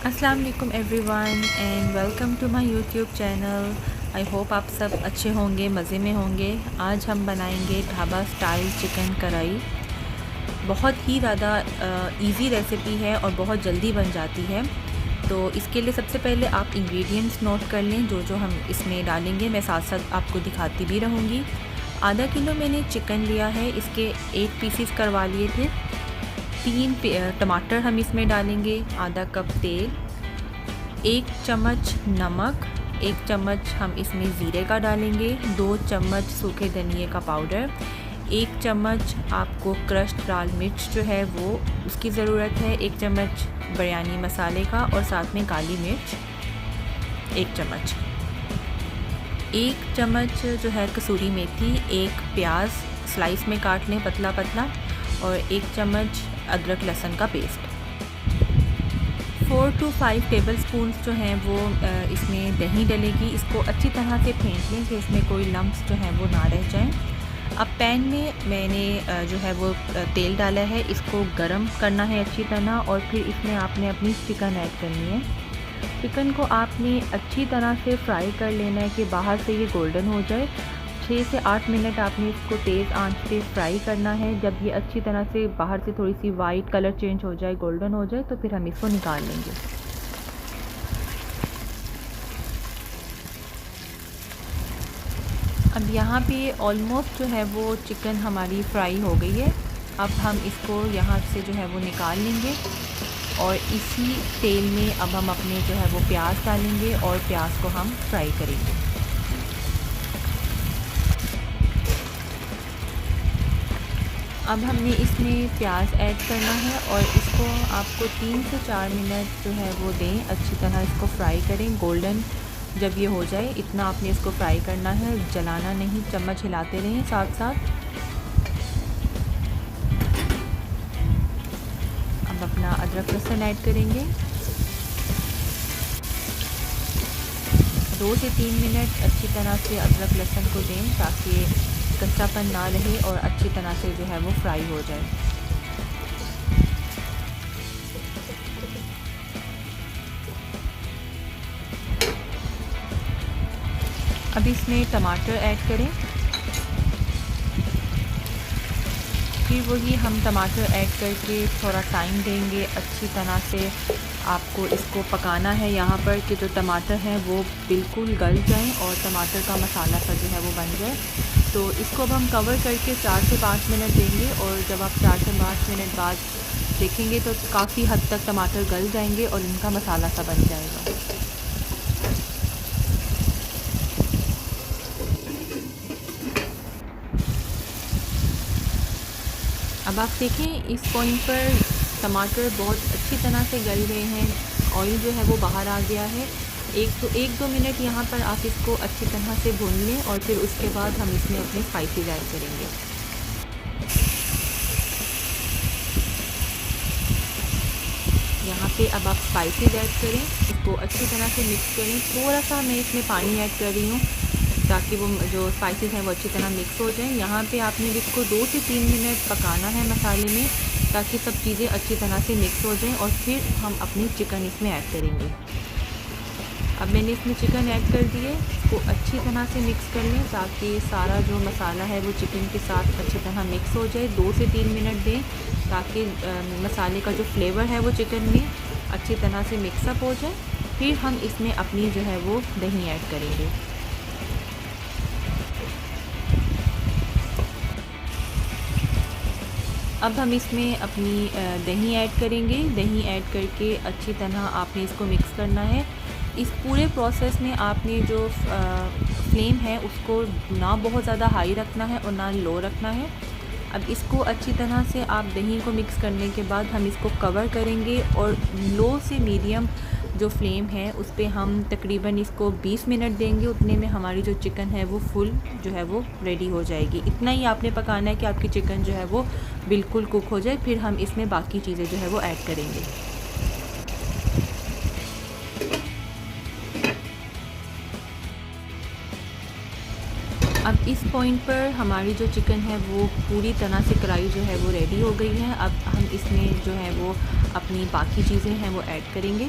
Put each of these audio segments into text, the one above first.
अस्सलाम वालेकुम everyone and welcome to my YouTube channel. I hope आप सब अच्छे होंगे, मज़े में होंगे। आज हम बनाएंगे ढाबा स्टाइल चिकन कढ़ाई। बहुत ही ज़्यादा इजी रेसिपी है और बहुत जल्दी बन जाती है। तो इसके लिए सबसे पहले आप इंग्रेडिएंट्स नोट कर लें जो जो हम इसमें डालेंगे। मैं साथ साथ आपको दिखाती भी रहूँगी। आधा किलो मैंने चिकन लिया है, इसके 8 पीसीस करवा लिए थे। 3 टमाटर हम इसमें डालेंगे, आधा कप तेल, 1 चम्मच नमक, 1 चम्मच हम इसमें ज़ीरे का डालेंगे, 2 चम्मच सूखे धनिए का पाउडर, 1 चम्मच आपको क्रश्ड लाल मिर्च जो है वो उसकी ज़रूरत है, 1 चम्मच बिरयानी मसाले का और साथ में काली मिर्च 1 चम्मच, 1 चम्मच जो है कसूरी मेथी, 1 प्याज स्लाइस में काट लें पतला पतला और 1 चम्मच अदरक लहसुन का पेस्ट। 4 to 5 टेबल स्पून जो हैं वो इसमें दही डलेगी। इसको अच्छी तरह से फेंट लें कि इसमें कोई लम्प्स जो हैं वो ना रह जाएं। अब पैन में मैंने जो है वो तेल डाला है, इसको गरम करना है अच्छी तरह और फिर इसमें आपने अपनी चिकन ऐड करनी है। चिकन को आपने अच्छी तरह से फ्राई कर लेना है कि बाहर से ये गोल्डन हो जाए। 6 से 8 मिनट आपने इसको तेज़ आंच पे फ्राई करना है। जब ये अच्छी तरह से बाहर से थोड़ी सी वाइट कलर चेंज हो जाए, गोल्डन हो जाए, तो फिर हम इसको निकाल लेंगे। अब यहाँ पे ऑलमोस्ट जो है वो चिकन हमारी फ्राई हो गई है। अब हम इसको यहाँ से जो है वो निकाल लेंगे और इसी तेल में अब हम अपने जो है वो प्याज डालेंगे और प्याज को हम फ्राई करेंगे। अब हमने इसमें प्याज ऐड करना है और इसको आपको 3 से 4 मिनट जो है वो दें, अच्छी तरह इसको फ्राई करें। गोल्डन जब ये हो जाए इतना आपने इसको फ्राई करना है, जलाना नहीं, चम्मच हिलाते रहें साथ साथ। अब अपना अदरक लहसुन ऐड करेंगे। 2 से 3 मिनट अच्छी तरह से अदरक लहसुन को दें ताकि कच्चापन ना रहे और अच्छी तरह से जो है वो फ्राई हो जाए। अब इसमें टमाटर ऐड करें। फिर वही हम टमाटर ऐड करके थोड़ा टाइम देंगे, अच्छी तरह से आपको इसको पकाना है यहाँ पर कि जो टमाटर हैं वो बिल्कुल गल जाएं और टमाटर का मसाला सा जो है वो बन जाए। तो इसको अब हम कवर करके 4 से 5 मिनट देंगे और जब आप 4 से 5 मिनट बाद देखेंगे तो काफ़ी हद तक टमाटर गल जाएंगे और इनका मसाला सा बन जाएगा। अब आप देखें इस पॉइंट पर टमाटर बहुत अच्छी तरह से गल गए हैं, ऑयल जो है वो बाहर आ गया है। 1-2 मिनट यहाँ पर आप इसको अच्छी तरह से भून लें और फिर उसके बाद हम इसमें अपने स्पाइसेस ऐड करेंगे। यहाँ पे अब आप स्पाइसेस ऐड करें, इसको अच्छी तरह से मिक्स करें। थोड़ा सा मैं इसमें पानी ऐड कर रही हूँ ताकि वो जो स्पाइसेस हैं वो अच्छी तरह मिक्स हो जाएं। यहाँ पे आपने इसको 2 से 3 मिनट पकाना है मसाले में ताकि सब चीज़ें अच्छी तरह से मिक्स हो जाएं और फिर हम अपनी चिकन इसमें ऐड करेंगे। अब मैंने इसमें चिकन ऐड कर दिए, इसको अच्छी तरह से मिक्स कर लें ताकि सारा जो मसाला है वो चिकन के साथ अच्छी तरह मिक्स हो जाए। 2 से 3 मिनट दें ताकि मसाले का जो फ्लेवर है वो चिकन में अच्छी तरह से मिक्सअप हो जाए। फिर हम इसमें अपनी जो है वो दही ऐड करेंगे। अब हम इसमें अपनी दही ऐड करेंगे। दही ऐड करके अच्छी तरह आपने इसको मिक्स करना है। इस पूरे प्रोसेस में आपने जो फ्लेम है उसको ना बहुत ज़्यादा हाई रखना है और ना लो रखना है। अब इसको अच्छी तरह से आप दही को मिक्स करने के बाद हम इसको कवर करेंगे और लो से मीडियम जो फ्लेम है उस पर हम तकरीबन इसको 20 मिनट देंगे। उतने में हमारी जो चिकन है वो फुल जो है वो रेडी हो जाएगी। इतना ही आपने पकाना है कि आपकी चिकन जो है वो बिल्कुल कुक हो जाए। फिर हम इसमें बाकी चीज़ें जो है वो ऐड करेंगे। अब इस पॉइंट पर हमारी जो चिकन है वो पूरी तरह से कढ़ाई जो है वो रेडी हो गई है। अब हम इसमें जो है वो अपनी बाकी चीज़ें हैं वो ऐड करेंगे।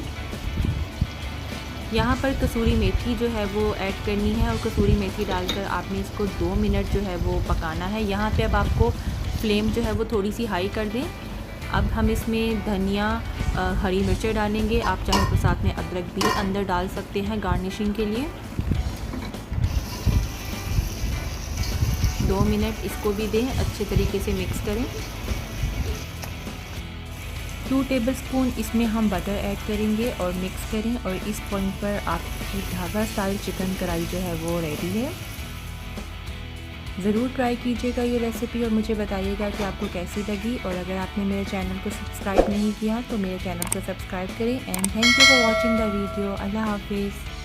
यहाँ पर कसूरी मेथी जो है वो ऐड करनी है और कसूरी मेथी डालकर आपने इसको 2 मिनट जो है वो पकाना है। यहाँ पे अब आपको फ्लेम जो है वो थोड़ी सी हाई कर दें। अब हम इसमें धनिया, हरी मिर्चें डालेंगे। आप चाहे तो साथ में अदरक भी अंदर डाल सकते हैं गार्निशिंग के लिए। 2 मिनट इसको भी दें, अच्छे तरीके से मिक्स करें। 2 टेबलस्पून इसमें हम बटर ऐड करेंगे और मिक्स करें। और इस पॉइंट पर आपकी ढाबा स्टाइल चिकन कढ़ाई जो है वो रेडी है। ज़रूर ट्राई कीजिएगा ये रेसिपी और मुझे बताइएगा कि आपको कैसी लगी। और अगर आपने मेरे चैनल को सब्सक्राइब नहीं किया तो मेरे चैनल को सब्सक्राइब करें। And thank you for watching the video. अल्लाह हाफिज़।